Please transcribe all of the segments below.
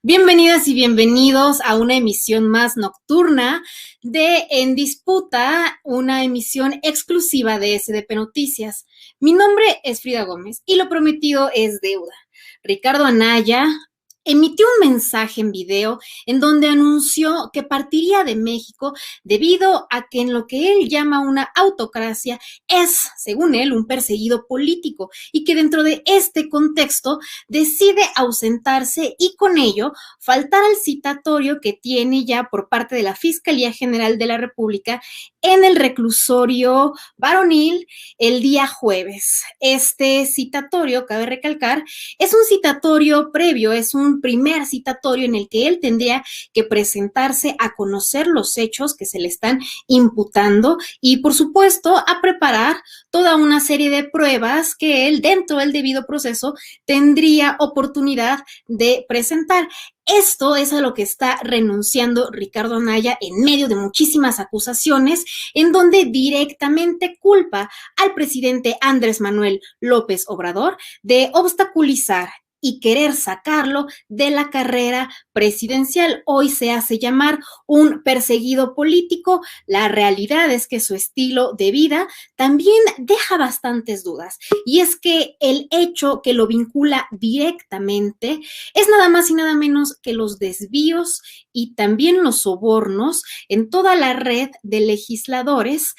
Bienvenidas y bienvenidos a una emisión más nocturna de En Disputa, una emisión exclusiva de SDP Noticias. Mi nombre es Frida Gómez y lo prometido es deuda. Ricardo Anaya emitió un mensaje en video en donde anunció que partiría de México debido a que en lo que él llama una autocracia es, según él, un perseguido político y que dentro de este contexto decide ausentarse y con ello faltar al citatorio que tiene ya por parte de la Fiscalía General de la República en el reclusorio varonil el día jueves. Este citatorio, cabe recalcar, es un citatorio previo, es un primer citatorio en el que él tendría que presentarse a conocer los hechos que se le están imputando y, por supuesto, a preparar toda una serie de pruebas que él, dentro del debido proceso, tendría oportunidad de presentar. Esto es a lo que está renunciando Ricardo Anaya en medio de muchísimas acusaciones, en donde directamente culpa al presidente Andrés Manuel López Obrador de obstaculizar y querer sacarlo de la carrera presidencial. Hoy se hace llamar un perseguido político. La realidad es que su estilo de vida también deja bastantes dudas. Y es que el hecho que lo vincula directamente es nada más y nada menos que los desvíos y también los sobornos en toda la red de legisladores.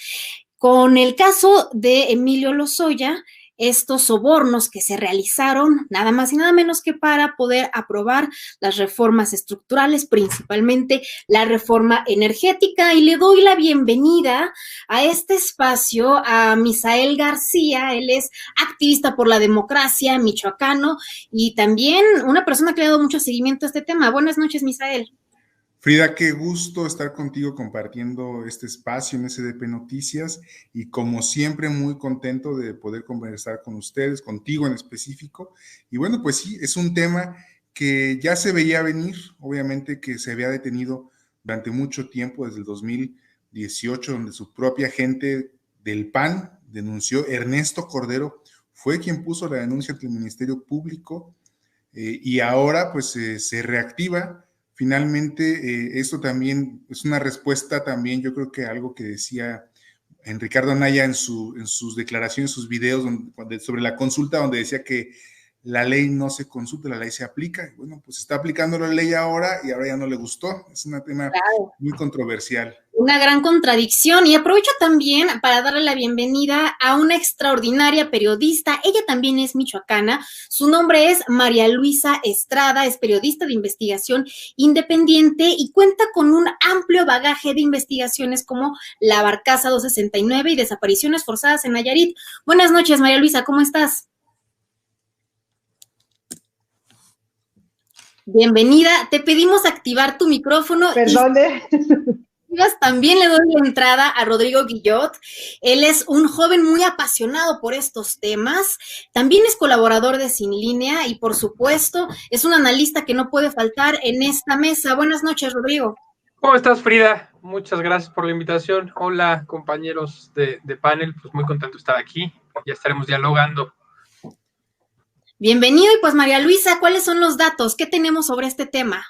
Con el caso de Emilio Lozoya, estos sobornos que se realizaron nada más y nada menos que para poder aprobar las reformas estructurales, principalmente la reforma energética. Y le doy la bienvenida a este espacio a Misael García. Él es activista por la democracia, michoacano, y también una persona que le ha dado mucho seguimiento a este tema. Buenas noches, Misael. Frida, qué gusto estar contigo compartiendo este espacio en SDP Noticias y como siempre muy contento de poder conversar con ustedes, contigo en específico. Y bueno, pues sí, es un tema que ya se veía venir, obviamente que se había detenido durante mucho tiempo, desde el 2018, donde su propia gente del PAN denunció. Ernesto Cordero fue quien puso la denuncia ante el Ministerio Público y ahora pues se reactiva. Finalmente, esto también es una respuesta también, yo creo que algo que decía en Ricardo Anaya en sus declaraciones, sus videos sobre la consulta, donde decía que la ley no se consulta, la ley se aplica. Bueno, pues está aplicando la ley ahora y ahora ya no le gustó. Es un tema muy controversial. Una gran contradicción, y aprovecho también para darle la bienvenida a una extraordinaria periodista. Ella también es michoacana. Su nombre es María Luisa Estrada, es periodista de investigación independiente y cuenta con un amplio bagaje de investigaciones como La Barcaza 269 y desapariciones forzadas en Nayarit. Buenas noches, María Luisa, ¿cómo estás? Bienvenida, te pedimos activar tu micrófono. Perdone. También le doy la entrada a Rodrigo Guillot. Él es un joven muy apasionado por estos temas. También es colaborador de Sin Línea y, por supuesto, es un analista que no puede faltar en esta mesa. Buenas noches, Rodrigo. ¿Cómo estás, Frida? Muchas gracias por la invitación. Hola, compañeros de panel. Pues muy contento de estar aquí. Ya estaremos dialogando. Bienvenido. Y pues, María Luisa, ¿cuáles son los datos? ¿Qué tenemos sobre este tema?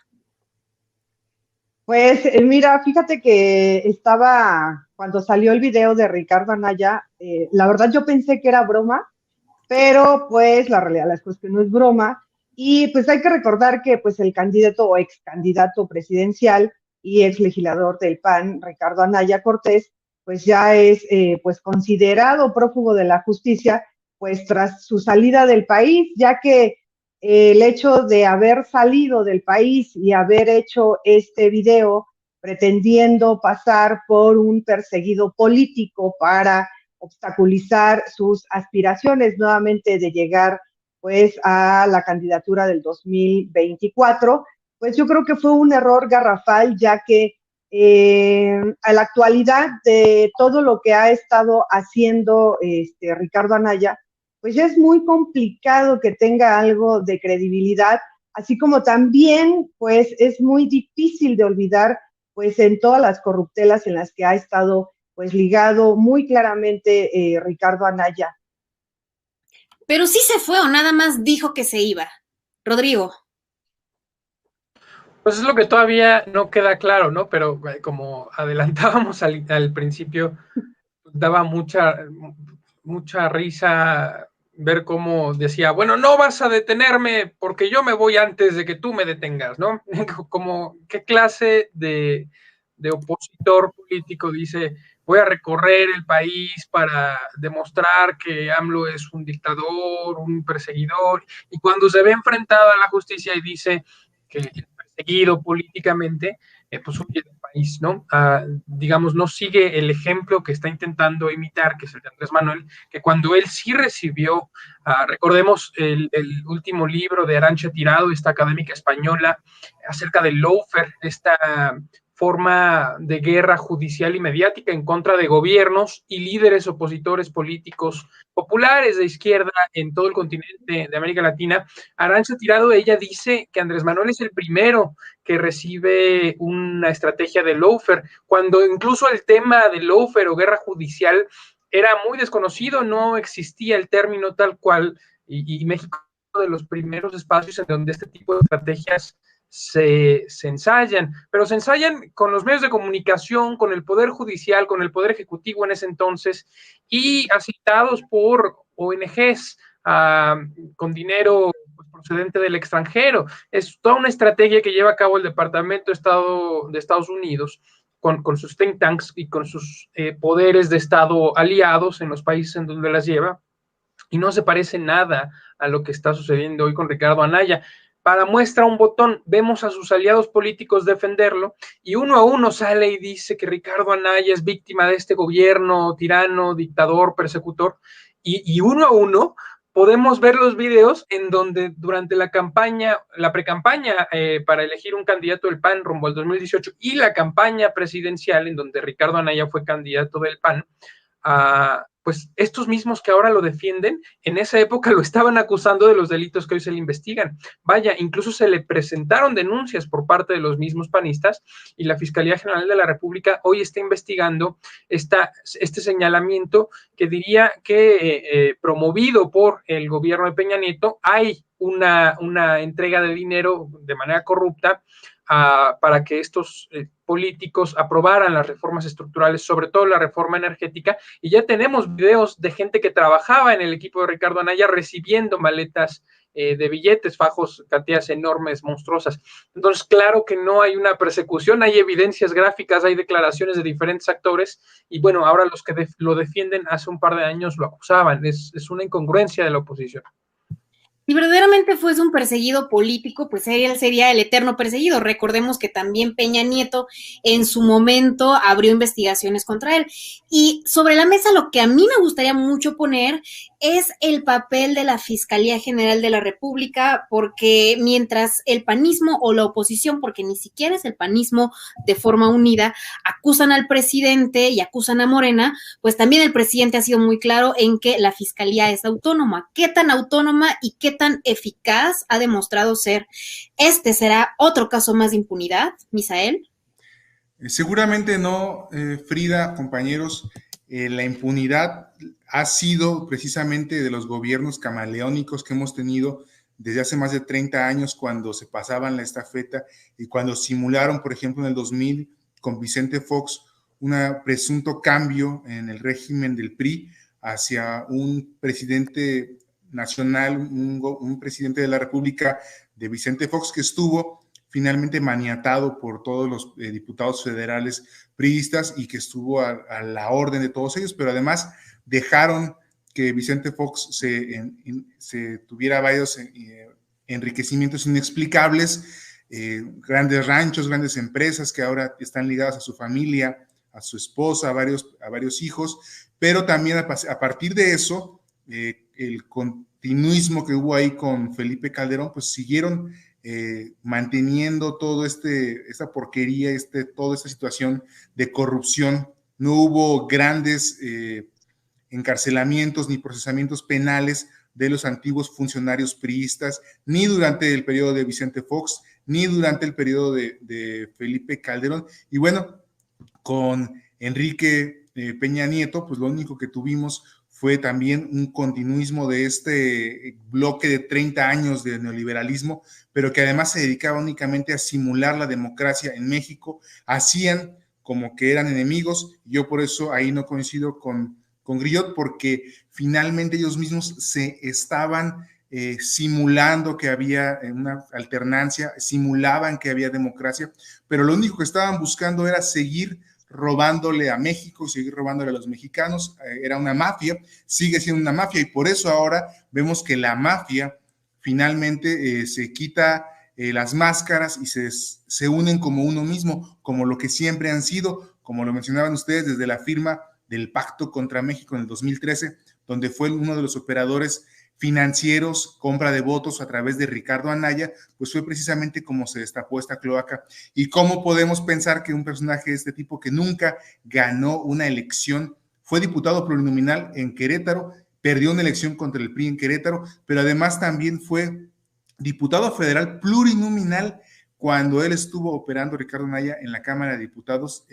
Pues mira, fíjate que cuando salió el video de Ricardo Anaya, la verdad yo pensé que era broma, pero pues la realidad es que no es broma. Y pues hay que recordar que pues el candidato o ex candidato presidencial y ex legislador del PAN, Ricardo Anaya Cortés, pues ya es pues considerado prófugo de la justicia, pues tras su salida del país, ya que el hecho de haber salido del país y haber hecho este video pretendiendo pasar por un perseguido político para obstaculizar sus aspiraciones nuevamente de llegar pues a la candidatura del 2024, pues yo creo que fue un error garrafal, ya que a la actualidad de todo lo que ha estado haciendo Ricardo Anaya, pues ya es muy complicado que tenga algo de credibilidad, así como también, pues, es muy difícil de olvidar, pues, en todas las corruptelas en las que ha estado, pues, ligado muy claramente Ricardo Anaya. Pero sí se fue o nada más dijo que se iba, Rodrigo. Pues es lo que todavía no queda claro, ¿no? Pero como adelantábamos al principio, daba mucha risa ver cómo decía, bueno, no vas a detenerme porque yo me voy antes de que tú me detengas, ¿no? Como, ¿qué clase de opositor político dice, voy a recorrer el país para demostrar que AMLO es un dictador, un perseguidor, y cuando se ve enfrentado a la justicia y dice que es perseguido políticamente, pues huye del país, ¿no? Digamos, no sigue el ejemplo que está intentando imitar, que es el de Andrés Manuel, que cuando él sí recibió, recordemos el último libro de Arantxa Tirado, esta académica española, acerca del lawfare, esta forma de guerra judicial y mediática en contra de gobiernos y líderes opositores políticos populares de izquierda en todo el continente de América Latina. Arantxa Tirado, ella dice que Andrés Manuel es el primero que recibe una estrategia de lawfare, cuando incluso el tema de lawfare o guerra judicial era muy desconocido, no existía el término tal cual, y México es uno de los primeros espacios en donde este tipo de estrategias se ensayan, pero se ensayan con los medios de comunicación, con el Poder Judicial, con el Poder Ejecutivo en ese entonces, y asentados por ONGs con dinero procedente del extranjero. Es toda una estrategia que lleva a cabo el Departamento de Estado de Estados Unidos con sus think tanks y con sus poderes de Estado aliados en los países en donde las lleva, y no se parece nada a lo que está sucediendo hoy con Ricardo Anaya. Para muestra un botón, vemos a sus aliados políticos defenderlo y uno a uno sale y dice que Ricardo Anaya es víctima de este gobierno tirano, dictador, persecutor, y uno a uno podemos ver los videos en donde durante la campaña, la precampaña para elegir un candidato del PAN rumbo al 2018 y la campaña presidencial en donde Ricardo Anaya fue candidato del PAN, pues estos mismos que ahora lo defienden, en esa época lo estaban acusando de los delitos que hoy se le investigan. Vaya, incluso se le presentaron denuncias por parte de los mismos panistas y la Fiscalía General de la República hoy está investigando este señalamiento que diría que promovido por el gobierno de Peña Nieto hay una entrega de dinero de manera corrupta para que estos políticos aprobaran las reformas estructurales, sobre todo la reforma energética, y ya tenemos videos de gente que trabajaba en el equipo de Ricardo Anaya recibiendo maletas de billetes, fajos, cantidades enormes, monstruosas. Entonces, claro que no hay una persecución, hay evidencias gráficas, hay declaraciones de diferentes actores, y bueno, ahora los que lo defienden hace un par de años lo acusaban, es una incongruencia de la oposición. Si verdaderamente fuese un perseguido político, pues él sería el eterno perseguido. Recordemos que también Peña Nieto en su momento abrió investigaciones contra él. Y sobre la mesa lo que a mí me gustaría mucho poner es el papel de la Fiscalía General de la República, porque mientras el panismo o la oposición, porque ni siquiera es el panismo de forma unida, acusan al presidente y acusan a Morena, pues también el presidente ha sido muy claro en que la Fiscalía es autónoma. ¿Qué tan autónoma y qué tan eficaz ha demostrado ser? ¿Este será otro caso más de impunidad, Misael? Seguramente no, Frida, compañeros. La impunidad ha sido precisamente de los gobiernos camaleónicos que hemos tenido desde hace más de 30 años, cuando se pasaban la estafeta y cuando simularon, por ejemplo, en el 2000 con Vicente Fox, un presunto cambio en el régimen del PRI hacia un presidente nacional, un presidente de la República de Vicente Fox, que estuvo finalmente maniatado por todos los diputados federales priistas y que estuvo a la orden de todos ellos, pero además dejaron que Vicente Fox se tuviera varios enriquecimientos inexplicables, grandes ranchos, grandes empresas que ahora están ligadas a su familia, a su esposa, a varios hijos, pero también a partir de eso, el continuismo que hubo ahí con Felipe Calderón, pues siguieron manteniendo todo esta porquería, toda esta situación de corrupción. No hubo grandes encarcelamientos ni procesamientos penales de los antiguos funcionarios priistas, ni durante el periodo de Vicente Fox, ni durante el periodo de Felipe Calderón. Y bueno, con Enrique Peña Nieto, pues lo único que tuvimos fue también un continuismo de este bloque de 30 años de neoliberalismo, pero que además se dedicaba únicamente a simular la democracia en México. Hacían como que eran enemigos. Yo por eso ahí no coincido con Grillot, porque finalmente ellos mismos se estaban simulando que había una alternancia, simulaban que había democracia, pero lo único que estaban buscando era seguir robándole a México, seguir robándole a los mexicanos. Era una mafia, sigue siendo una mafia, y por eso ahora vemos que la mafia finalmente se quita las máscaras y se unen como uno mismo, como lo que siempre han sido, como lo mencionaban ustedes, desde la firma del Pacto contra México en el 2013, donde fue uno de los operadores financieros, compra de votos a través de Ricardo Anaya, pues fue precisamente como se destapó esta cloaca. ¿Y cómo podemos pensar que un personaje de este tipo, que nunca ganó una elección, fue diputado plurinominal en Querétaro, perdió una elección contra el PRI en Querétaro, pero además también fue diputado federal plurinominal cuando él estuvo operando, Ricardo Anaya, en la Cámara de Diputados,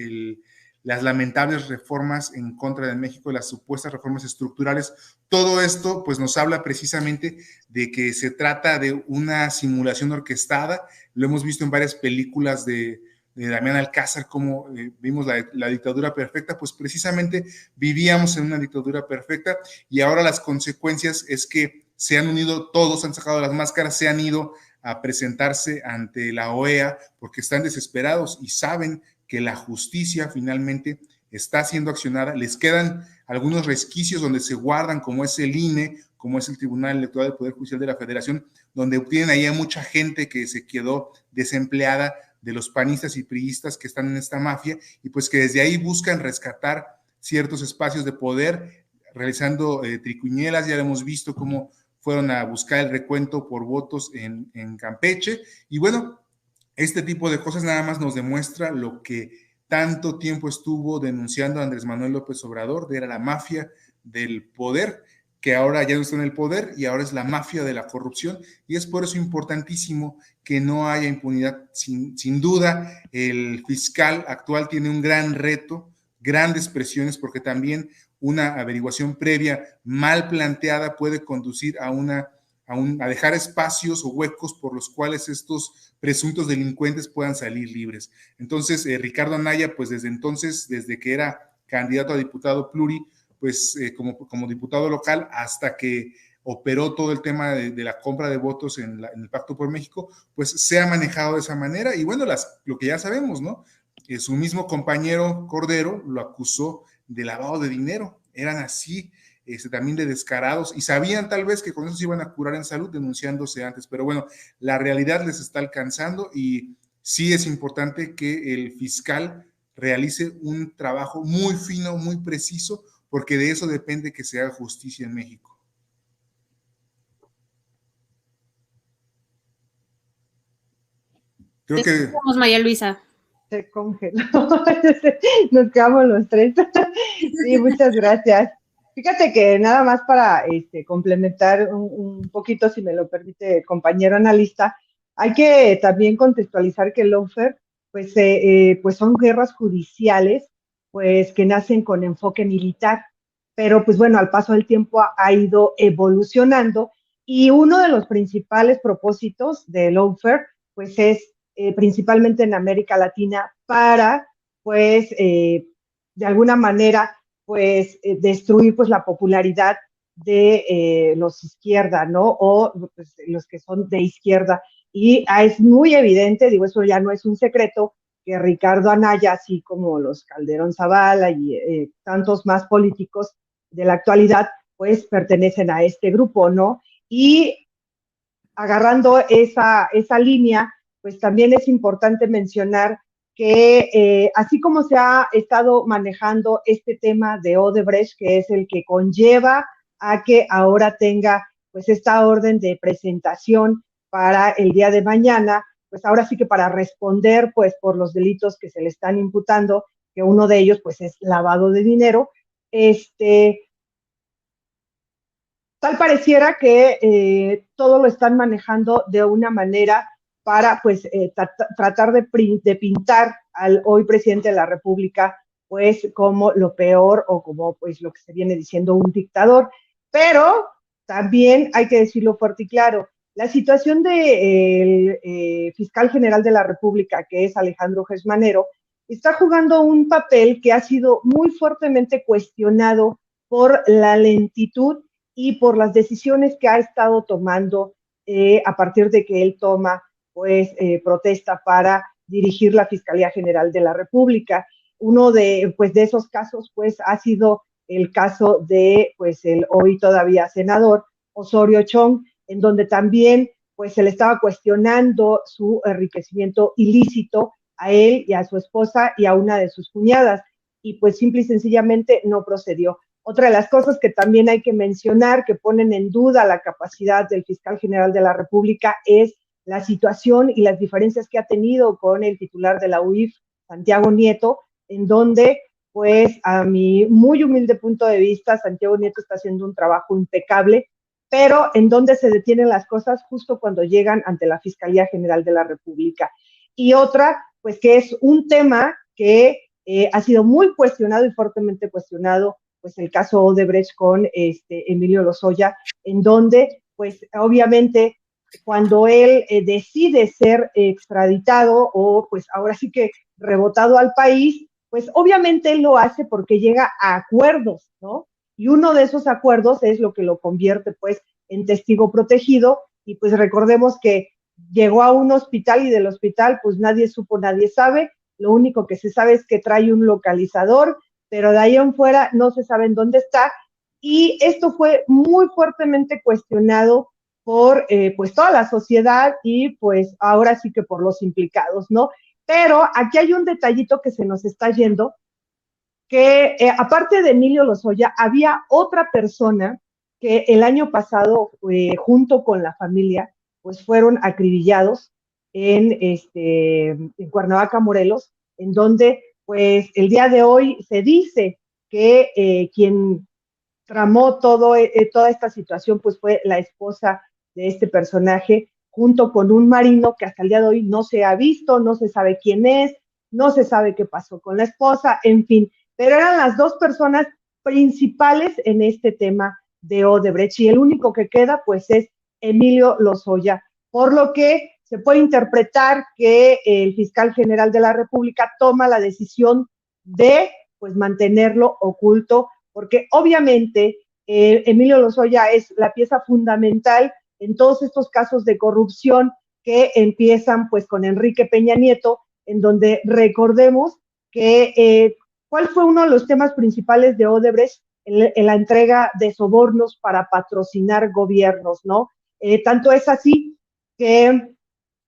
las lamentables reformas en contra de México, las supuestas reformas estructurales? Todo esto pues nos habla precisamente de que se trata de una simulación orquestada. Lo hemos visto en varias películas de Damián Alcázar, como vimos la dictadura perfecta. Pues precisamente vivíamos en una dictadura perfecta, y ahora las consecuencias es que se han unido todos, han sacado las máscaras, se han ido a presentarse ante la OEA porque están desesperados y saben que la justicia finalmente está siendo accionada. Les quedan algunos resquicios donde se guardan, como es el INE, como es el Tribunal Electoral del Poder Judicial de la Federación, donde tienen ahí a mucha gente que se quedó desempleada, de los panistas y priistas que están en esta mafia, y pues que desde ahí buscan rescatar ciertos espacios de poder, realizando triquiñuelas. Ya hemos visto cómo fueron a buscar el recuento por votos en Campeche, y bueno, este tipo de cosas nada más nos demuestra lo que tanto tiempo estuvo denunciando Andrés Manuel López Obrador, era la mafia del poder, que ahora ya no está en el poder y ahora es la mafia de la corrupción, y es por eso importantísimo que no haya impunidad. Sin duda, el fiscal actual tiene un gran reto, grandes presiones, porque también una averiguación previa mal planteada puede conducir a dejar espacios o huecos por los cuales estos presuntos delincuentes puedan salir libres. Entonces, Ricardo Anaya, pues desde entonces, desde que era candidato a diputado pluri, pues como diputado local, hasta que operó todo el tema de la compra de votos en el Pacto por México, pues se ha manejado de esa manera. Y bueno, lo que ya sabemos, ¿no? Su mismo compañero Cordero lo acusó de lavado de dinero. Eran así, también de descarados, y sabían tal vez que con eso se iban a curar en salud denunciándose antes, pero bueno, la realidad les está alcanzando, y sí es importante que el fiscal realice un trabajo muy fino, muy preciso, porque de eso depende que se haga justicia en México. Creo que... Vamos, María Luisa. Se congeló. Nos quedamos los tres. Sí, muchas gracias. Fíjate que nada más para complementar un poquito, si me lo permite, compañero analista, hay que también contextualizar que el lawfare, pues son guerras judiciales, pues que nacen con enfoque militar, pero pues bueno, al paso del tiempo ha ido evolucionando, y uno de los principales propósitos del lawfare, pues es principalmente en América Latina, para pues de alguna manera pues destruir pues la popularidad de los izquierda, ¿no? O pues, los que son de izquierda. Y es muy evidente, digo, eso ya no es un secreto, que Ricardo Anaya, así como los Calderón Zavala y tantos más políticos de la actualidad, pues pertenecen a este grupo, ¿no? Y agarrando esa línea, pues también es importante mencionar que así como se ha estado manejando este tema de Odebrecht, que es el que conlleva a que ahora tenga pues esta orden de presentación para el día de mañana, pues ahora sí que para responder pues por los delitos que se le están imputando, que uno de ellos pues es lavado de dinero, tal pareciera que todo lo están manejando de una manera para pues tratar de pintar al hoy presidente de la República pues como lo peor o como pues lo que se viene diciendo un dictador. Pero también hay que decirlo fuerte y claro, la situación del fiscal general de la República, que es Alejandro Gezmanero, está jugando un papel que ha sido muy fuertemente cuestionado por la lentitud y por las decisiones que ha estado tomando a partir de que él toma pues protesta para dirigir la Fiscalía General de la República. Uno de esos casos pues ha sido el caso de pues el hoy todavía senador Osorio Chong, en donde también pues se le estaba cuestionando su enriquecimiento ilícito a él y a su esposa y a una de sus cuñadas, y pues simple y sencillamente no procedió. Otra de las cosas que también hay que mencionar, que ponen en duda la capacidad del fiscal general de la República, es la situación y las diferencias que ha tenido con el titular de la UIF, Santiago Nieto, en donde, pues, a mi muy humilde punto de vista, Santiago Nieto está haciendo un trabajo impecable, pero en donde se detienen las cosas justo cuando llegan ante la Fiscalía General de la República. Y otra, pues, que es un tema que ha sido muy cuestionado y fuertemente cuestionado, pues el caso Odebrecht con Emilio Lozoya, en donde, pues, obviamente, cuando él decide ser extraditado o, pues, ahora sí que rebotado al país, pues, obviamente él lo hace porque llega a acuerdos, ¿no? Y uno de esos acuerdos es lo que lo convierte, pues, en testigo protegido, y pues recordemos que llegó a un hospital y del hospital, pues, nadie supo, nadie sabe, lo único que se sabe es que trae un localizador, pero de ahí en fuera no se sabe en dónde está, y esto fue muy fuertemente cuestionado por pues toda la sociedad y pues ahora sí que por los implicados, ¿no? Pero aquí hay un detallito que se nos está yendo, que aparte de Emilio Lozoya, había otra persona que el año pasado, junto con la familia, pues fueron acribillados en Cuernavaca, Morelos, en donde pues el día de hoy se dice que quien tramó toda esta situación pues fue la esposa de este personaje, junto con un marino que hasta el día de hoy no se ha visto, no se sabe quién es, no se sabe qué pasó con la esposa, en fin, pero eran las dos personas principales en este tema de Odebrecht, y el único que queda pues es Emilio Lozoya, por lo que se puede interpretar que el fiscal general de la República toma la decisión de pues mantenerlo oculto, porque obviamente Emilio Lozoya es la pieza fundamental en todos estos casos de corrupción que empiezan pues con Enrique Peña Nieto, en donde recordemos que ¿cuál fue uno de los temas principales de Odebrecht? En la entrega de sobornos para patrocinar gobiernos, ¿no? Tanto es así que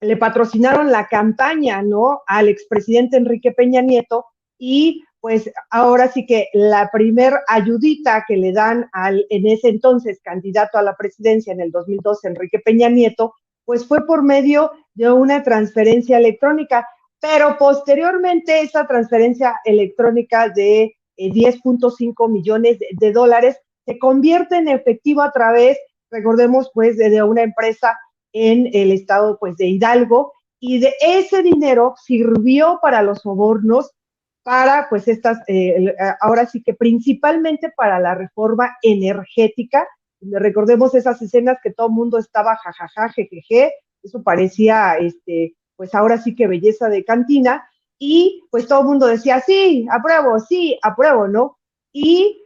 le patrocinaron la campaña, ¿no? Al expresidente Enrique Peña Nieto, y pues ahora sí que la primer ayudita que le dan al en ese entonces candidato a la presidencia en el 2012, Enrique Peña Nieto, pues fue por medio de una transferencia electrónica, pero posteriormente esa transferencia electrónica de 10.5 millones de dólares se convierte en efectivo a través, recordemos, pues de una empresa en el estado pues de Hidalgo, y de ese dinero sirvió para los sobornos, para pues estas, ahora sí que principalmente para la reforma energética, donde recordemos esas escenas que todo el mundo estaba jajaja, jejeje, eso parecía, pues ahora sí que belleza de cantina, y pues todo el mundo decía, sí, apruebo, ¿no? Y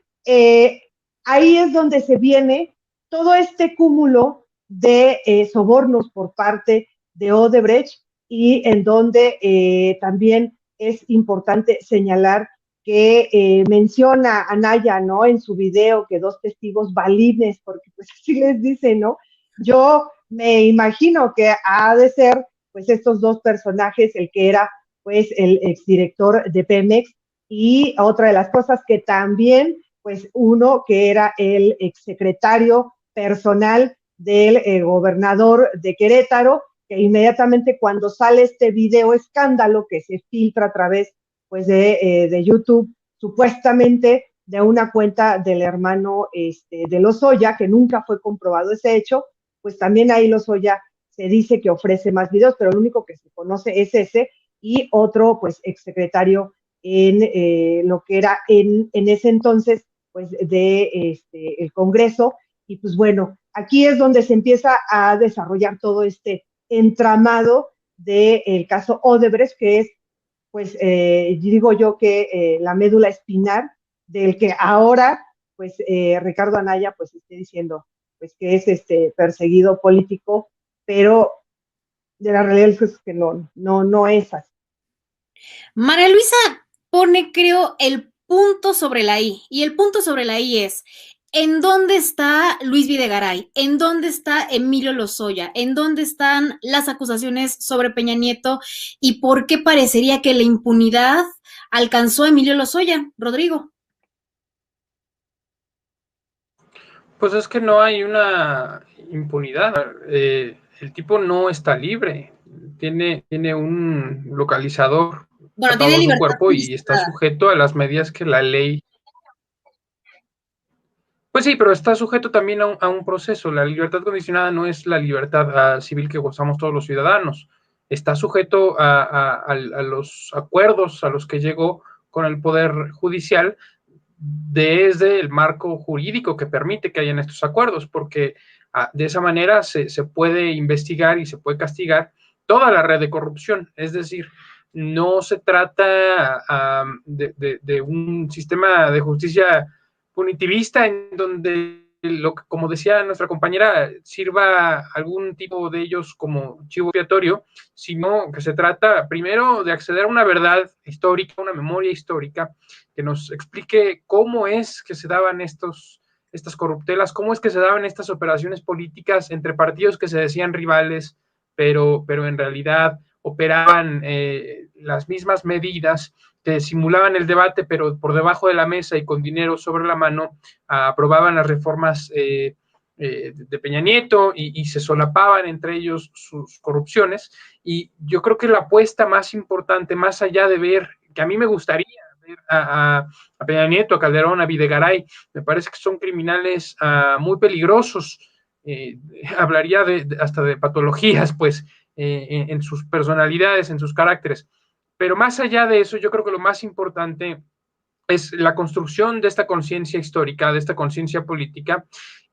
ahí es donde se viene todo este cúmulo de sobornos por parte de Odebrecht, y en donde también es importante señalar que menciona a Naya, ¿no? En su video, que dos testigos balines, porque pues así les dice, ¿no? Yo me imagino que ha de ser, pues, estos dos personajes, el que era, pues, el exdirector de Pemex, y otra de las cosas que también, pues, uno que era el exsecretario personal del gobernador de Querétaro, que inmediatamente cuando sale este video escándalo que se filtra a través pues de YouTube, supuestamente de una cuenta del hermano de Lozoya, que nunca fue comprobado ese hecho, pues también ahí Lozoya se dice que ofrece más videos, pero el único que se conoce es ese, y otro pues exsecretario en lo que era en ese entonces, pues, el Congreso. Y pues bueno, aquí es donde se empieza a desarrollar todo este entramado del caso Odebrecht, que es, pues, digo yo que la médula espinal del que ahora, pues, Ricardo Anaya, pues, esté diciendo, pues, que es perseguido político, pero de la realidad es que no es así. María Luisa pone, creo, el punto sobre la I, y el punto sobre la I es, ¿en dónde está Luis Videgaray? ¿En dónde está Emilio Lozoya? ¿En dónde están las acusaciones sobre Peña Nieto? ¿Y por qué parecería que la impunidad alcanzó a Emilio Lozoya, Rodrigo? Pues es que no hay una impunidad. El tipo no está libre. Tiene un localizador Bueno, atado tiene a su libertad cuerpo y está condicionada. sujeto a las medidas que la ley. Pues sí, pero está sujeto también a un proceso. La libertad condicionada no es la libertad civil que gozamos todos los ciudadanos. Está sujeto a los acuerdos a los que llegó con el Poder Judicial desde el marco jurídico que permite que hayan estos acuerdos, porque de esa manera se puede investigar y se puede castigar toda la red de corrupción. Es decir, no se trata de un sistema de justicia punitivista en donde, como decía nuestra compañera, sirva algún tipo de ellos como chivo expiatorio, sino que se trata primero de acceder a una verdad histórica, una memoria histórica, que nos explique cómo es que se daban estas corruptelas, cómo es que se daban estas operaciones políticas entre partidos que se decían rivales, pero en realidad operaban las mismas medidas, que simulaban el debate, pero por debajo de la mesa y con dinero sobre la mano, aprobaban las reformas de Peña Nieto y se solapaban entre ellos sus corrupciones. Y yo creo que la apuesta más importante, más allá de ver, que a mí me gustaría ver a Peña Nieto, a Calderón, a Videgaray, me parece que son criminales muy peligrosos. Hablaría hasta de patologías, pues, en sus personalidades, en sus caracteres. Pero más allá de eso, yo creo que lo más importante es la construcción de esta conciencia histórica, de esta conciencia política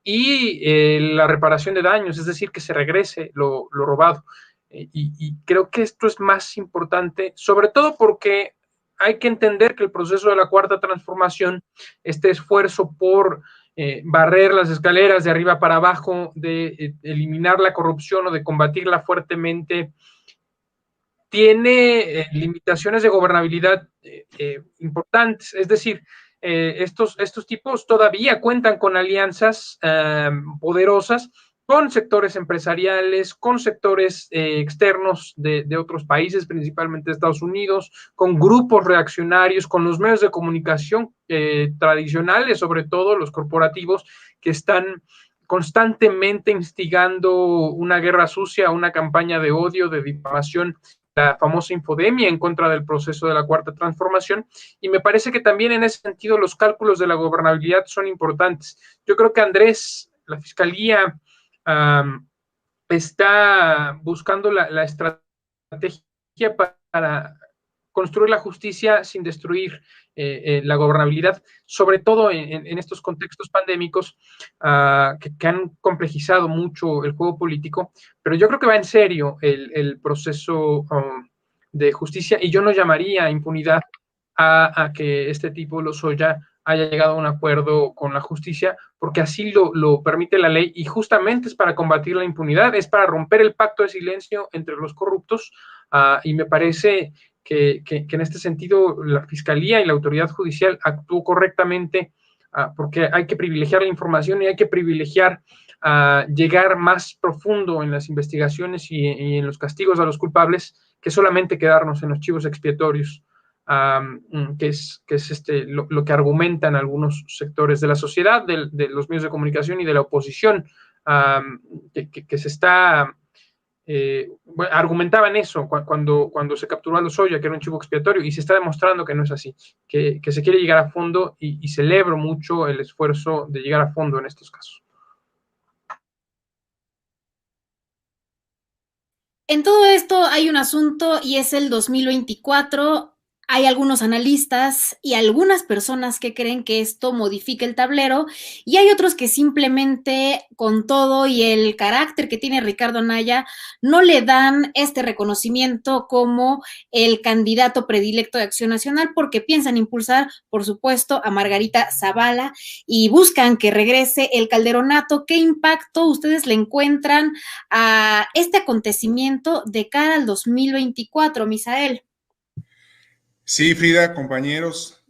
y la reparación de daños, es decir, que se regrese lo robado. Y creo que esto es más importante, sobre todo porque hay que entender que el proceso de la Cuarta Transformación, este esfuerzo por barrer las escaleras de arriba para abajo, de eliminar la corrupción o de combatirla fuertemente, tiene limitaciones de gobernabilidad importantes. Es decir, estos tipos todavía cuentan con alianzas poderosas con sectores empresariales, con sectores externos de otros países, principalmente de Estados Unidos, con grupos reaccionarios, con los medios de comunicación tradicionales, sobre todo los corporativos, que están constantemente instigando una guerra sucia, una campaña de odio, de difamación, la famosa infodemia en contra del proceso de la Cuarta Transformación, y me parece que también en ese sentido los cálculos de la gobernabilidad son importantes. Yo creo que Andrés, la Fiscalía, está buscando la estrategia para construir la justicia sin destruir la gobernabilidad, sobre todo en estos contextos pandémicos que han complejizado mucho el juego político, pero yo creo que va en serio el proceso de justicia, y yo no llamaría impunidad a que este tipo, Lozoya, haya llegado a un acuerdo con la justicia, porque así lo permite la ley, y justamente es para combatir la impunidad, es para romper el pacto de silencio entre los corruptos, y me parece que en este sentido la Fiscalía y la autoridad judicial actuó correctamente, porque hay que privilegiar la información y hay que privilegiar llegar más profundo en las investigaciones y en los castigos a los culpables, que solamente quedarnos en los chivos expiatorios. Que es lo que argumentan algunos sectores de la sociedad, de los medios de comunicación y de la oposición, que se está bueno, argumentaban eso cuando se capturó a Lozoya, que era un chivo expiatorio, y se está demostrando que no es así, que se quiere llegar a fondo, y celebro mucho el esfuerzo de llegar a fondo en estos casos. En todo esto hay un asunto y es el 2024. Hay algunos analistas y algunas personas que creen que esto modifica el tablero y hay otros que simplemente con todo y el carácter que tiene Ricardo Anaya no le dan este reconocimiento como el candidato predilecto de Acción Nacional porque piensan impulsar, por supuesto, a Margarita Zavala y buscan que regrese el Calderonato. ¿Qué impacto ustedes le encuentran a este acontecimiento de cara al 2024, Misael? Sí, Frida, compañeros,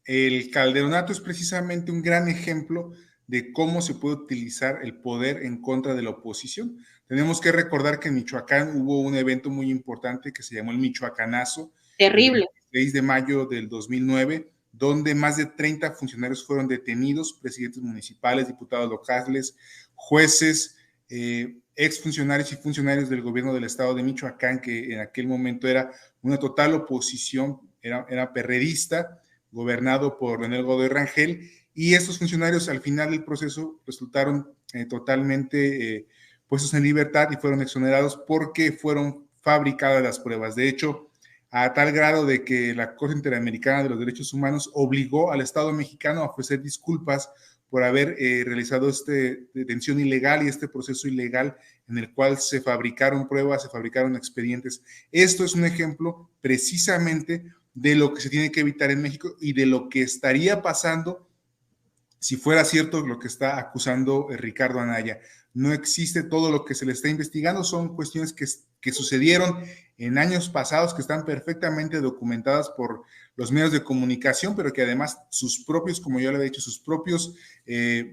el Calderonato es precisamente un gran ejemplo de cómo se puede utilizar el poder en contra de la oposición. Tenemos que recordar que en Michoacán hubo un evento muy importante que se llamó el Michoacanazo. Terrible. El 6 de mayo del 2009, donde más de 30 funcionarios fueron detenidos, presidentes municipales, diputados locales, jueces, exfuncionarios y funcionarios del gobierno del estado de Michoacán, que en aquel momento era una total oposición, era perredista, gobernado por Leonel Godoy Rangel, y estos funcionarios al final del proceso resultaron totalmente puestos en libertad y fueron exonerados porque fueron fabricadas las pruebas. De hecho, a tal grado de que la Corte Interamericana de los Derechos Humanos obligó al Estado mexicano a ofrecer disculpas por haber realizado esta detención ilegal y este proceso ilegal en el cual se fabricaron pruebas, se fabricaron expedientes. Esto es un ejemplo precisamente de lo que se tiene que evitar en México y de lo que estaría pasando si fuera cierto lo que está acusando Ricardo Anaya. No existe todo lo que se le está investigando, son cuestiones que sucedieron en años pasados, que están perfectamente documentadas por los medios de comunicación, pero que además sus propios, como yo le había dicho, sus propios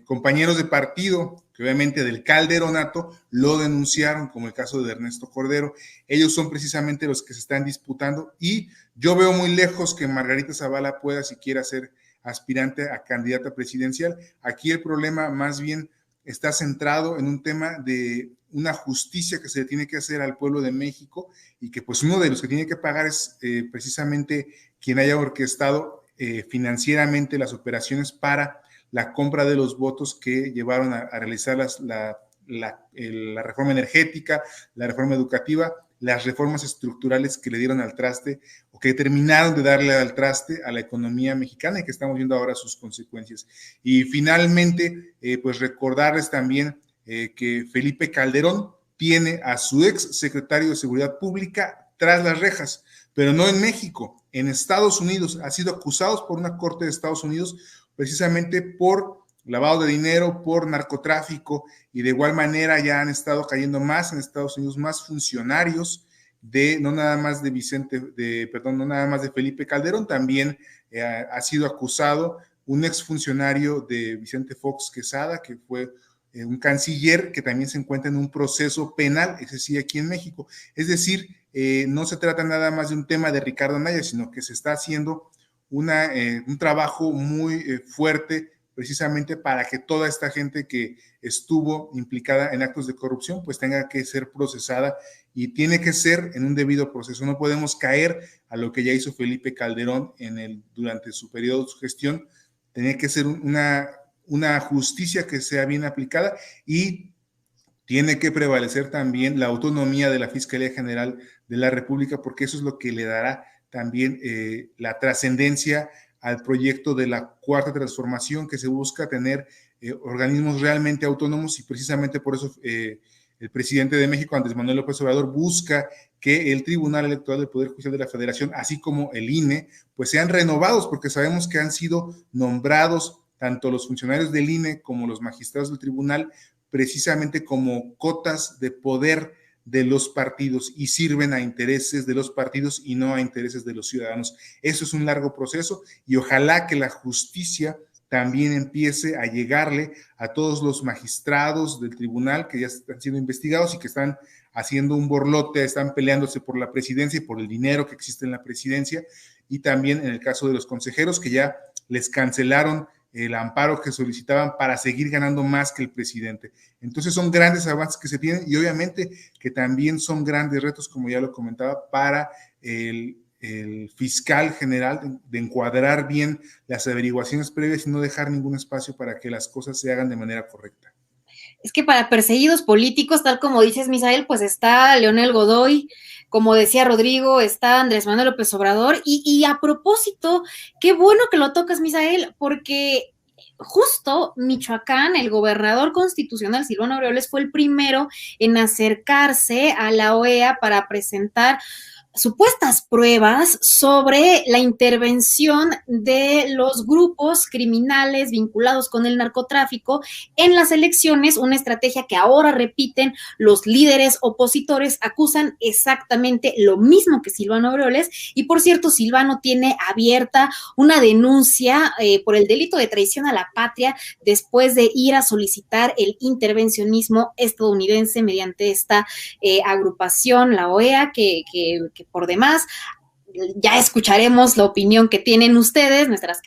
compañeros de partido, que obviamente del Calderonato, lo denunciaron, como el caso de Ernesto Cordero. Ellos son precisamente los que se están disputando y yo veo muy lejos que Margarita Zavala pueda siquiera ser aspirante a candidata presidencial. Aquí el problema más bien está centrado en un tema de una justicia que se le tiene que hacer al pueblo de México y que pues uno de los que tiene que pagar es precisamente quien haya orquestado financieramente las operaciones para la compra de los votos que llevaron a realizar la reforma energética, la reforma educativa, las reformas estructurales que le dieron al traste o que terminaron de darle al traste a la economía mexicana y que estamos viendo ahora sus consecuencias. Y finalmente, pues recordarles también que Felipe Calderón tiene a su ex secretario de Seguridad Pública tras las rejas, pero no en México, en Estados Unidos. Ha sido acusado por una corte de Estados Unidos precisamente por lavado de dinero, por narcotráfico, y de igual manera ya han estado cayendo más en Estados Unidos, más funcionarios no nada más de Felipe Calderón, también ha sido acusado un exfuncionario de Vicente Fox Quesada, que fue un canciller que también se encuentra en un proceso penal, ese sí aquí en México. Es decir, no se trata nada más de un tema de Ricardo Anaya, sino que se está haciendo un trabajo muy fuerte precisamente para que toda esta gente que estuvo implicada en actos de corrupción pues tenga que ser procesada y tiene que ser en un debido proceso. No podemos caer a lo que ya hizo Felipe Calderón durante su periodo de su gestión. Tiene que ser una justicia que sea bien aplicada y tiene que prevalecer también la autonomía de la Fiscalía General de la República, porque eso es lo que le dará también la trascendencia al proyecto de la Cuarta Transformación, que se busca tener organismos realmente autónomos, y precisamente por eso el presidente de México, Andrés Manuel López Obrador, busca que el Tribunal Electoral del Poder Judicial de la Federación, así como el INE, pues sean renovados, porque sabemos que han sido nombrados tanto los funcionarios del INE como los magistrados del tribunal precisamente como cotas de poder de los partidos y sirven a intereses de los partidos y no a intereses de los ciudadanos. Eso es un largo proceso y ojalá que la justicia también empiece a llegarle a todos los magistrados del tribunal que ya están siendo investigados y que están haciendo un borlote, están peleándose por la presidencia y por el dinero que existe en la presidencia, y también en el caso de los consejeros que ya les cancelaron el amparo que solicitaban para seguir ganando más que el presidente. Entonces son grandes avances que se tienen y obviamente que también son grandes retos, como ya lo comentaba, para el fiscal general de encuadrar bien las averiguaciones previas y no dejar ningún espacio para que las cosas se hagan de manera correcta. Es que para perseguidos políticos, tal como dices, Misael, pues está Leonel Godoy como decía Rodrigo, está Andrés Manuel López Obrador, y a propósito, qué bueno que lo tocas, Misael, porque justo Michoacán, el gobernador constitucional Silvano Aureoles fue el primero en acercarse a la OEA para presentar supuestas pruebas sobre la intervención de los grupos criminales vinculados con el narcotráfico en las elecciones, una estrategia que ahora repiten los líderes opositores, acusan exactamente lo mismo que Silvano Aureoles, y por cierto, Silvano tiene abierta una denuncia por el delito de traición a la patria después de ir a solicitar el intervencionismo estadounidense mediante esta agrupación, la OEA, que por demás ya escucharemos la opinión que tienen ustedes, nuestros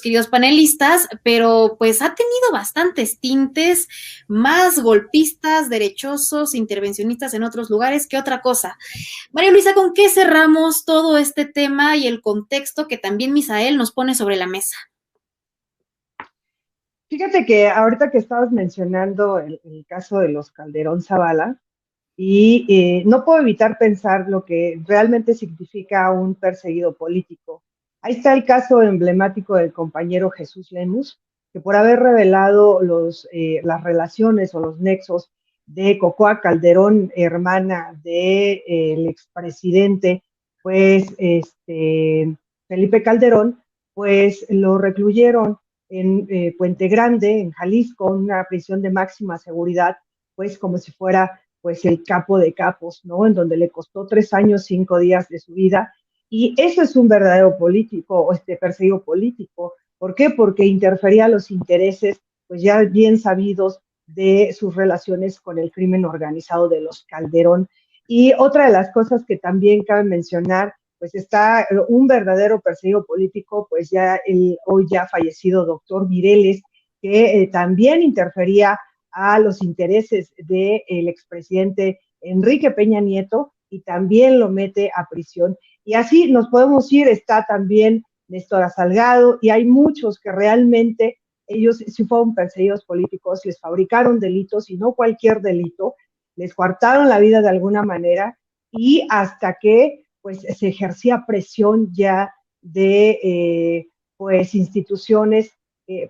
queridos panelistas, pero pues ha tenido bastantes tintes, más golpistas, derechosos, intervencionistas en otros lugares que otra cosa. María Luisa, ¿con qué cerramos todo este tema y el contexto que también Misael nos pone sobre la mesa? Fíjate que ahorita que estabas mencionando el caso de los Calderón Zavala, y no puedo evitar pensar lo que realmente significa un perseguido político. Ahí está el caso emblemático del compañero Jesús Lemus, que por haber revelado las relaciones o los nexos de Cocoa Calderón, hermana del expresidente, pues Felipe Calderón, pues lo recluyeron en Puente Grande, en Jalisco, una prisión de máxima seguridad, pues como si fuera pues el capo de capos, ¿no? En donde le costó 3 años, 5 días de su vida. Y eso es un verdadero político, perseguido político. ¿Por qué? Porque interfería los intereses, pues ya bien sabidos de sus relaciones con el crimen organizado de los Calderón. Y otra de las cosas que también cabe mencionar, pues está un verdadero perseguido político, pues ya el hoy ya fallecido doctor Mireles, que también interfería a los intereses del expresidente Enrique Peña Nieto y también lo mete a prisión. Y así nos podemos ir, está también Néstor Salgado, y hay muchos que realmente ellos sí fueron perseguidos políticos, les fabricaron delitos y no cualquier delito, les coartaron la vida de alguna manera, y hasta que pues se ejercía presión ya de pues instituciones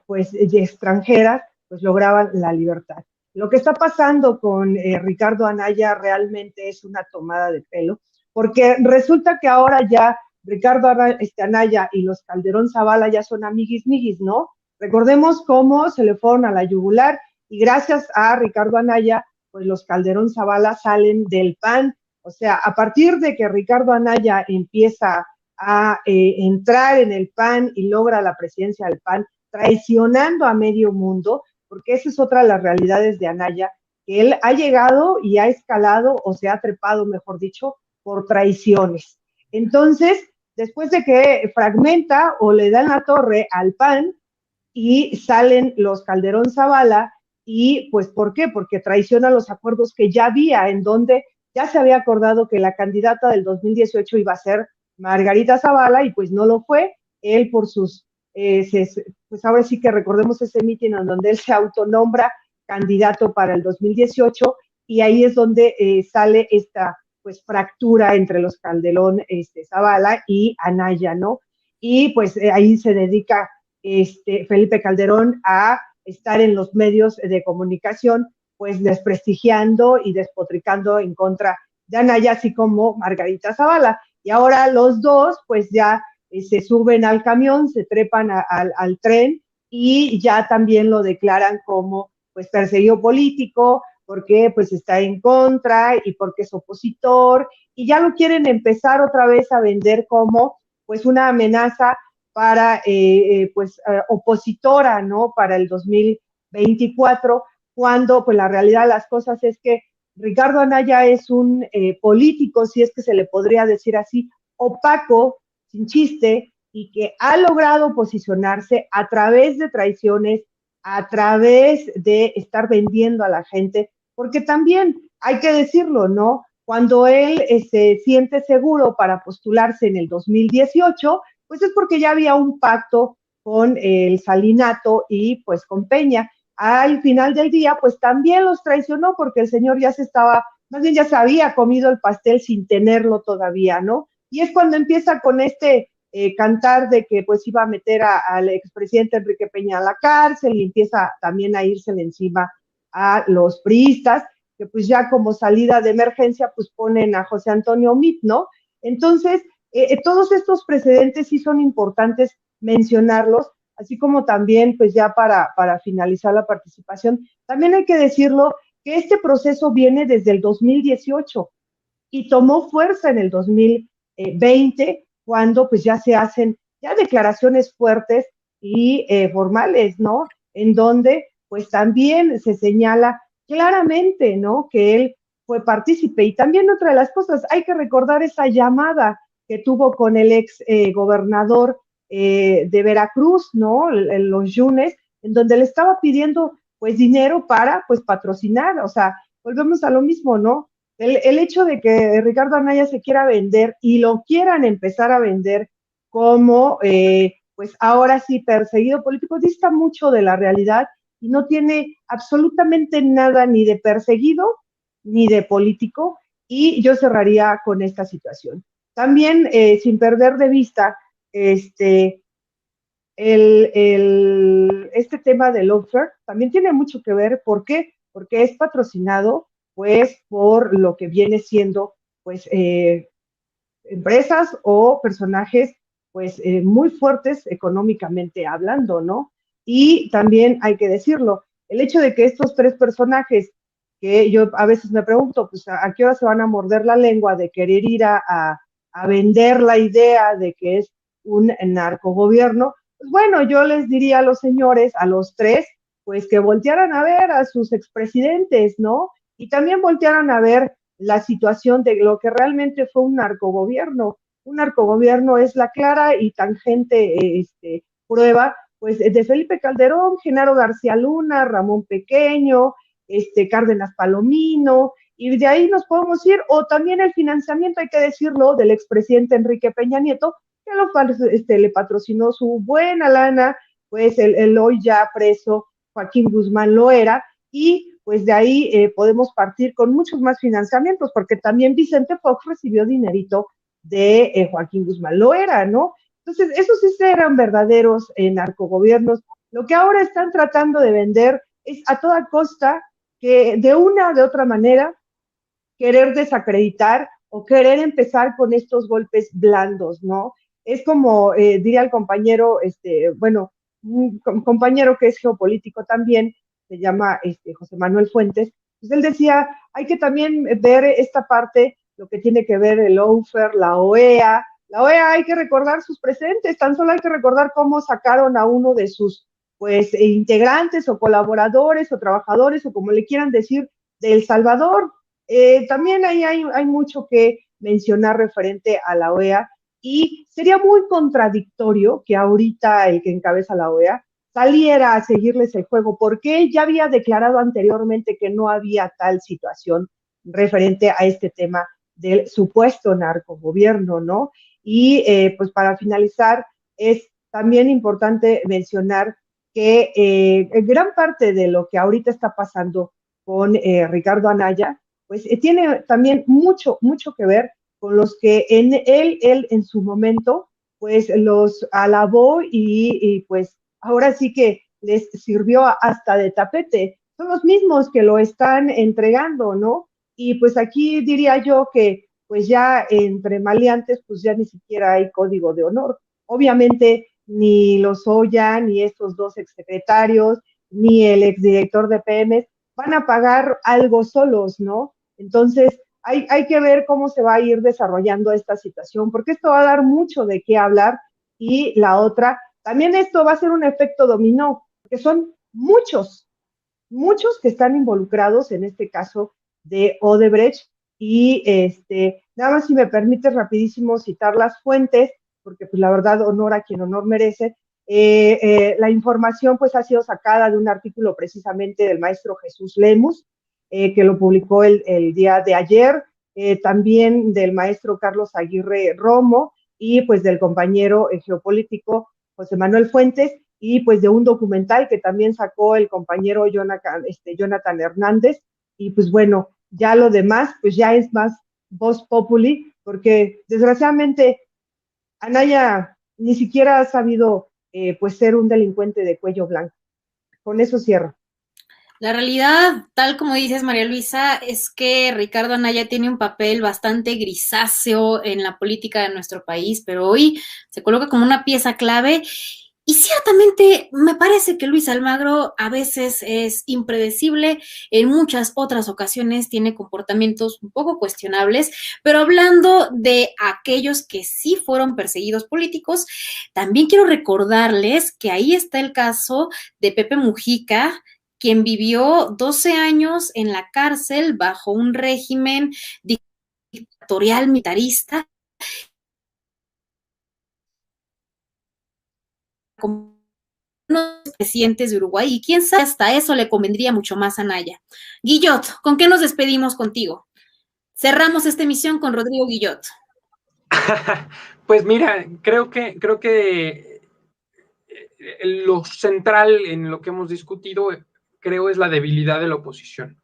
pues de extranjeras, pues lograban la libertad. Lo que está pasando con Ricardo Anaya realmente es una tomada de pelo, porque resulta que ahora ya Ricardo Anaya y los Calderón Zavala ya son amiguis, ¿no? Recordemos cómo se le fueron a la yugular, y gracias a Ricardo Anaya, pues los Calderón Zavala salen del PAN. O sea, a partir de que Ricardo Anaya empieza a entrar en el PAN y logra la presidencia del PAN, traicionando a medio mundo, porque esa es otra de las realidades de Anaya, que él ha llegado y ha escalado, o se ha trepado, mejor dicho, por traiciones. Entonces, después de que fragmenta o le dan la torre al PAN y salen los Calderón Zavala, y pues ¿por qué? Porque traiciona los acuerdos que ya había, en donde ya se había acordado que la candidata del 2018 iba a ser Margarita Zavala, y pues no lo fue. Él por sus pues ahora sí que recordemos ese mitin en donde él se autonombra candidato para el 2018, y ahí es donde sale esta pues fractura entre los Calderón Zavala y Anaya, ¿no? Y pues ahí se dedica Felipe Calderón a estar en los medios de comunicación, pues desprestigiando y despotricando en contra de Anaya, así como Margarita Zavala. Y ahora los dos pues ya se suben al camión, se trepan al tren, y ya también lo declaran como pues perseguido político, porque pues está en contra y porque es opositor, y ya lo quieren empezar otra vez a vender como pues una amenaza para opositora, ¿no? Para el 2024, cuando pues la realidad de las cosas es que Ricardo Anaya es un político, si es que se le podría decir así, opaco, sin chiste, y que ha logrado posicionarse a través de traiciones, a través de estar vendiendo a la gente, porque también hay que decirlo, ¿no? Cuando él se siente seguro para postularse en el 2018, pues es porque ya había un pacto con el Salinato y pues con Peña. Al final del día, pues también los traicionó, porque el señor ya se estaba más bien ya se había comido el pastel sin tenerlo todavía, ¿no? Y es cuando empieza con este cantar de que pues iba a meter al expresidente Enrique Peña a la cárcel y empieza también a irse encima a los priistas, que pues ya como salida de emergencia pues ponen a José Antonio Meade, ¿no? Entonces, todos estos precedentes sí son importantes mencionarlos, así como también pues ya para finalizar la participación, también hay que decirlo que este proceso viene desde el 2018 y tomó fuerza en el 2020 cuando pues ya se hacen ya declaraciones fuertes y formales, ¿no? En donde pues también se señala claramente, ¿no? Que él fue partícipe. Y también otra de las cosas, hay que recordar esa llamada que tuvo con el ex gobernador de Veracruz, ¿no? Los Yunes, en donde le estaba pidiendo pues dinero para pues patrocinar, o sea, volvemos a lo mismo, ¿no? El hecho de que Ricardo Anaya se quiera vender y lo quieran empezar a vender como, pues ahora sí, perseguido político, dista mucho de la realidad y no tiene absolutamente nada ni de perseguido ni de político, y yo cerraría con esta situación. También, sin perder de vista, este tema del lawfare también tiene mucho que ver. ¿Por qué? Porque es patrocinado pues por lo que viene siendo pues empresas o personajes pues muy fuertes económicamente hablando, ¿no? Y también hay que decirlo, el hecho de que estos tres personajes, que yo a veces me pregunto, pues a qué hora se van a morder la lengua de querer ir a vender la idea de que es un narcogobierno, pues bueno, yo les diría a los señores, a los tres, pues que voltearan a ver a sus expresidentes, ¿no? Y también voltearan a ver la situación de lo que realmente fue un narcogobierno. Un narcogobierno es la clara y tangente prueba pues de Felipe Calderón, Genaro García Luna, Ramón Pequeño, Cárdenas Palomino, y de ahí nos podemos ir, o también el financiamiento, hay que decirlo, del expresidente Enrique Peña Nieto, que lo cual le patrocinó su buena lana, pues el hoy ya preso Joaquín Guzmán Loera, y pues de ahí podemos partir con muchos más financiamientos, porque también Vicente Fox recibió dinerito de Joaquín Guzmán Loera, ¿no? Entonces, esos sí eran verdaderos narcogobiernos. Lo que ahora están tratando de vender es a toda costa que de una o de otra manera querer desacreditar o querer empezar con estos golpes blandos, ¿no? Es como diría el compañero, bueno, un compañero que es geopolítico también, se llama José Manuel Fuentes, pues él decía, hay que también ver esta parte, lo que tiene que ver el lawfare, la OEA. La OEA hay que recordar sus presentes, tan solo hay que recordar cómo sacaron a uno de sus pues integrantes o colaboradores o trabajadores o como le quieran decir de El Salvador. También ahí hay mucho que mencionar referente a la OEA, y sería muy contradictorio que ahorita el que encabeza la OEA saliera a seguirles el juego, porque él ya había declarado anteriormente que no había tal situación referente a este tema del supuesto narcogobierno, ¿no? Y pues para finalizar, es también importante mencionar que gran parte de lo que ahorita está pasando con Ricardo Anaya, pues tiene también mucho, mucho que ver con los que él en su momento, pues los alabó y pues ahora sí que les sirvió hasta de tapete. Son los mismos que lo están entregando, ¿no? Y pues aquí diría yo que pues ya entre maleantes pues ya ni siquiera hay código de honor. Obviamente ni Lozoya, ni estos dos exsecretarios, ni el exdirector de PM van a pagar algo solos, ¿no? Entonces, hay que ver cómo se va a ir desarrollando esta situación, porque esto va a dar mucho de qué hablar. Y la otra, también esto va a ser un efecto dominó, porque son muchos, muchos que están involucrados en este caso de Odebrecht. Y nada más si me permites rapidísimo citar las fuentes, porque pues la verdad honor a quien honor merece. La información pues ha sido sacada de un artículo precisamente del maestro Jesús Lemus, que lo publicó el día de ayer, también del maestro Carlos Aguirre Romo y pues del compañero geopolítico José Manuel Fuentes, y pues de un documental que también sacó el compañero Jonathan Hernández. Y pues bueno, Ya lo demás, pues ya es más voz populi, porque desgraciadamente Anaya ni siquiera ha sabido pues ser un delincuente de cuello blanco. Con eso cierro. La realidad, tal como dices, María Luisa, es que Ricardo Anaya tiene un papel bastante grisáceo en la política de nuestro país, pero hoy se coloca como una pieza clave. Y ciertamente me parece que Luis Almagro a veces es impredecible, en muchas otras ocasiones tiene comportamientos un poco cuestionables, pero hablando de aquellos que sí fueron perseguidos políticos, también quiero recordarles que ahí está el caso de Pepe Mujica, quien vivió 12 años en la cárcel bajo un régimen dictatorial militarista, con los presidentes de Uruguay, y quién sabe, hasta eso le convendría mucho más a Naya. Guillot, ¿con qué nos despedimos contigo? Cerramos esta emisión con Rodrigo Guillot. Pues mira, creo que lo central en lo que hemos discutido, creo, es la debilidad de la oposición.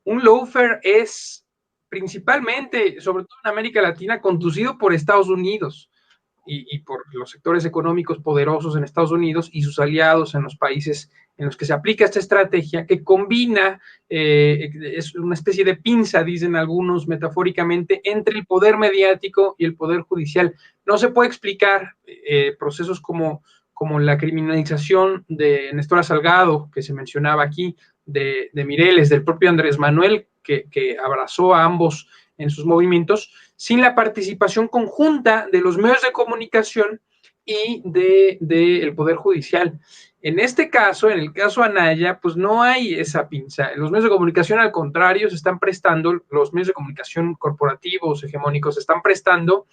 Un lawfare es principalmente, sobre todo en América Latina, conducido por Estados Unidos y por los sectores económicos poderosos en Estados Unidos y sus aliados en los países en los que se aplica esta estrategia, que combina, es una especie de pinza, dicen algunos metafóricamente, entre el poder mediático y el poder judicial. No se puede explicar procesos como la criminalización de Néstor Salgado, que se mencionaba aquí, de Mireles, del propio Andrés Manuel, que abrazó a ambos en sus movimientos, sin la participación conjunta de los medios de comunicación y del Poder Judicial. En este caso, en el caso Anaya, pues no hay esa pinza. Los medios de comunicación, al contrario, se están prestando, los medios de comunicación corporativos, hegemónicos, se están prestando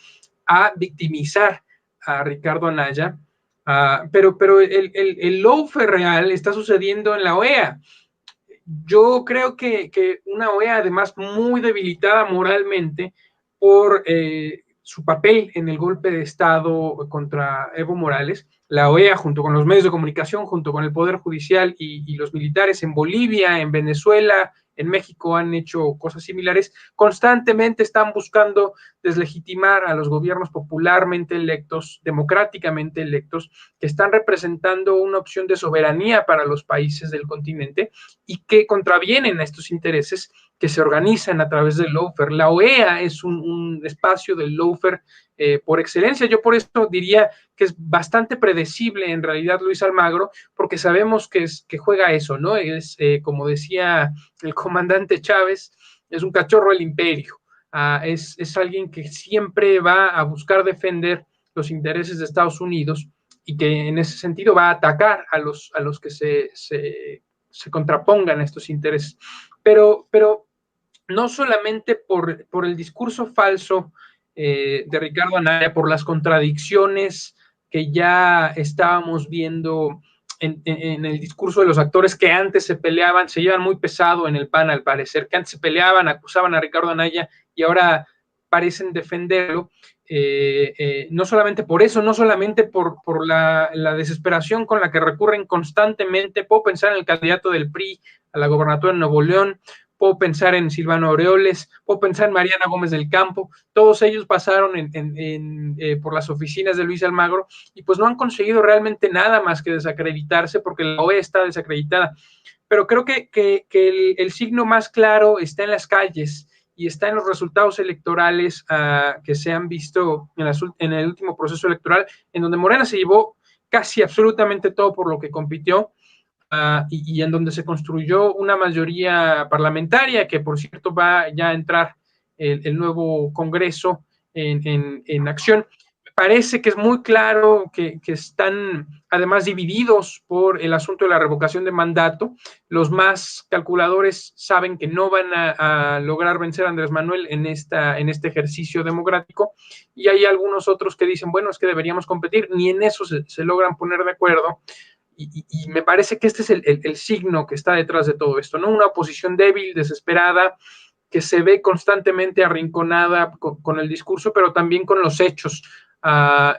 a victimizar a Ricardo Anaya, pero el lawfare real está sucediendo en la OEA. Yo creo que una OEA, además, muy debilitada moralmente por su papel en el golpe de Estado contra Evo Morales. La OEA, junto con los medios de comunicación, junto con el Poder Judicial y los militares en Bolivia, en Venezuela, en México, han hecho cosas similares, constantemente están buscando deslegitimar a los gobiernos popularmente electos, democráticamente electos, que están representando una opción de soberanía para los países del continente y que contravienen a estos intereses que se organizan a través del lawfare. La OEA es un espacio del lawfare por excelencia. Yo por eso diría que es bastante predecible en realidad Luis Almagro, porque sabemos que juega eso, ¿no? Es, como decía el comandante Chávez, es un cachorro del imperio. Es alguien que siempre va a buscar defender los intereses de Estados Unidos y que en ese sentido va a atacar a los que se contrapongan a estos intereses. Pero no solamente por el discurso falso de Ricardo Anaya, por las contradicciones que ya estábamos viendo en el discurso de los actores que antes se peleaban, se llevan muy pesado en el PAN al parecer, que antes se peleaban, acusaban a Ricardo Anaya y ahora parecen defenderlo. No solamente por eso, no solamente por la desesperación con la que recurren constantemente. Puedo pensar en el candidato del PRI a la gobernatura de Nuevo León, puedo pensar en Silvano Aureoles, puedo pensar en Mariana Gómez del Campo. Todos ellos pasaron por las oficinas de Luis Almagro y pues no han conseguido realmente nada más que desacreditarse, porque la OEA está desacreditada. Pero creo que el signo más claro está en las calles y está en los resultados electorales que se han visto en el último proceso electoral, en donde Morena se llevó casi absolutamente todo por lo que compitió, y en donde se construyó una mayoría parlamentaria, que por cierto va ya a entrar el nuevo Congreso en acción. Me parece que es muy claro que están además divididos por el asunto de la revocación de mandato. Los más calculadores saben que no van a lograr vencer a Andrés Manuel en este ejercicio democrático, y hay algunos otros que dicen, bueno, es que deberíamos competir, ni en eso se logran poner de acuerdo. Y me parece que este es el signo que está detrás de todo esto, ¿no? Una oposición débil, desesperada, que se ve constantemente arrinconada con el discurso, pero también con los hechos,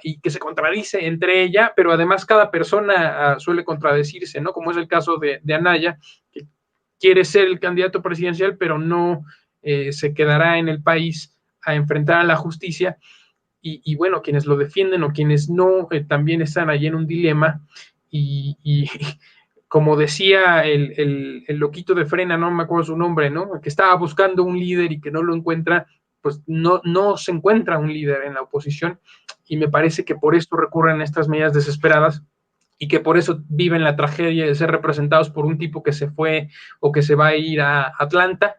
y que se contradice entre ella, pero además cada persona suele contradecirse, ¿no? Como es el caso de Anaya, que quiere ser el candidato presidencial, pero no se quedará en el país a enfrentar a la justicia. Y bueno, quienes lo defienden o quienes no, también están allí en un dilema. Y como decía el loquito de Frena, no me acuerdo su nombre, ¿no? Que estaba buscando un líder y que no lo encuentra, pues no se encuentra un líder en la oposición, y me parece que por esto recurren a estas medidas desesperadas y que por eso viven la tragedia de ser representados por un tipo que se fue o que se va a ir a Atlanta.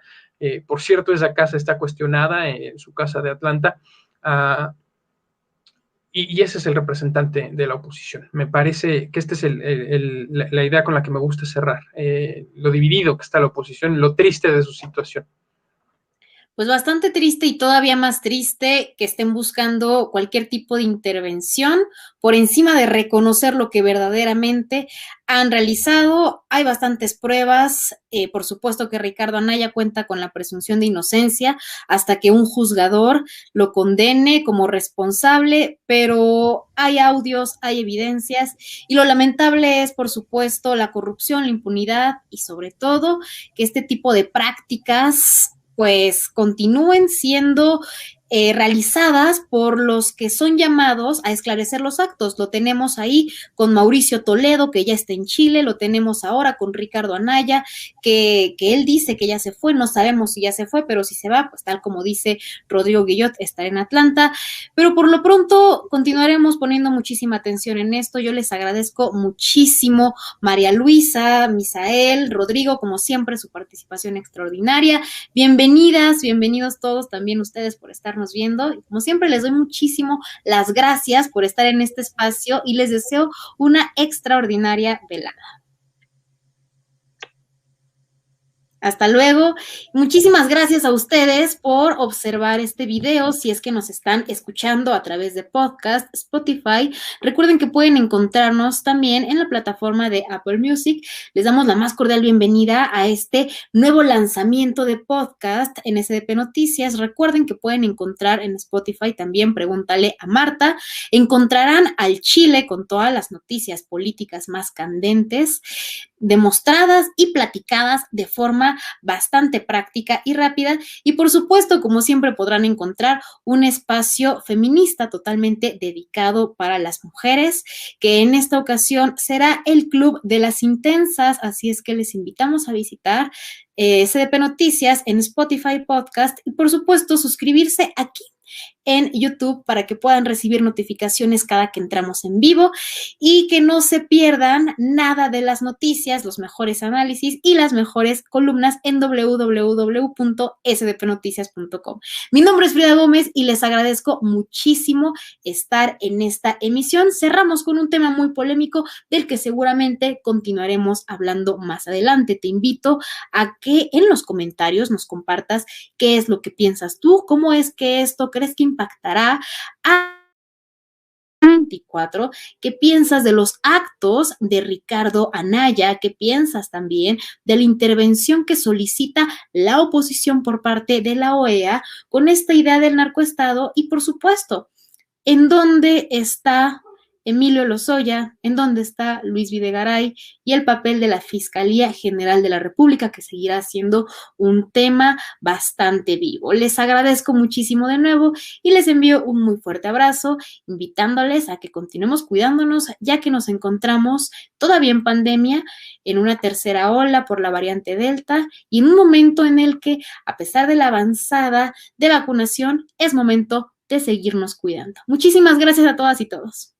Por cierto, esa casa está cuestionada, su casa de Atlanta, y ese es el representante de la oposición. Me parece que esta es la idea con la que me gusta cerrar, lo dividido que está la oposición, lo triste de su situación. Pues bastante triste, y todavía más triste que estén buscando cualquier tipo de intervención por encima de reconocer lo que verdaderamente han realizado. Hay bastantes pruebas, por supuesto que Ricardo Anaya cuenta con la presunción de inocencia hasta que un juzgador lo condene como responsable, pero hay audios, hay evidencias, y lo lamentable es, por supuesto, la corrupción, la impunidad y sobre todo que este tipo de prácticas pues continúen siendo realizadas por los que son llamados a esclarecer los actos. Lo tenemos ahí con Mauricio Toledo, que ya está en Chile, lo tenemos ahora con Ricardo Anaya, que él dice que ya se fue, no sabemos si ya se fue, pero si se va, pues tal como dice Rodrigo Guillot, estará en Atlanta, pero por lo pronto continuaremos poniendo muchísima atención en esto. Yo les agradezco muchísimo, María Luisa, Misael, Rodrigo, como siempre, su participación extraordinaria. Bienvenidas, bienvenidos todos, también ustedes por estarnos viendo. Y como siempre, les doy muchísimo las gracias por estar en este espacio y les deseo una extraordinaria velada. Hasta luego. Muchísimas gracias a ustedes por observar este video. Si es que nos están escuchando a través de podcast, Spotify, recuerden que pueden encontrarnos también en la plataforma de Apple Music. Les damos la más cordial bienvenida a este nuevo lanzamiento de podcast en SDP Noticias. Recuerden que pueden encontrar en Spotify también Pregúntale a Marta. Encontrarán al Chile con todas las noticias políticas más candentes, demostradas y platicadas de forma bastante práctica y rápida, y por supuesto, como siempre, podrán encontrar un espacio feminista totalmente dedicado para las mujeres, que en esta ocasión será el Club de las Intensas, así es que les invitamos a visitar SDP Noticias en Spotify Podcast y por supuesto suscribirse aquí en YouTube para que puedan recibir notificaciones cada que entramos en vivo y que no se pierdan nada de las noticias, los mejores análisis y las mejores columnas en www.sdpnoticias.com. Mi nombre es Frida Gómez y les agradezco muchísimo estar en esta emisión. Cerramos con un tema muy polémico del que seguramente continuaremos hablando más adelante. Te invito a que en los comentarios nos compartas qué es lo que piensas tú, cómo es que esto crees que impactará a 24, qué piensas de los actos de Ricardo Anaya, qué piensas también de la intervención que solicita la oposición por parte de la OEA con esta idea del narcoestado y, por supuesto, ¿en dónde está Emilio Lozoya? ¿En dónde está Luis Videgaray? Y el papel de la Fiscalía General de la República, que seguirá siendo un tema bastante vivo. Les agradezco muchísimo de nuevo y les envío un muy fuerte abrazo, invitándoles a que continuemos cuidándonos, ya que nos encontramos todavía en pandemia, en una tercera ola por la variante Delta y en un momento en el que, a pesar de la avanzada de vacunación, es momento de seguirnos cuidando. Muchísimas gracias a todas y todos.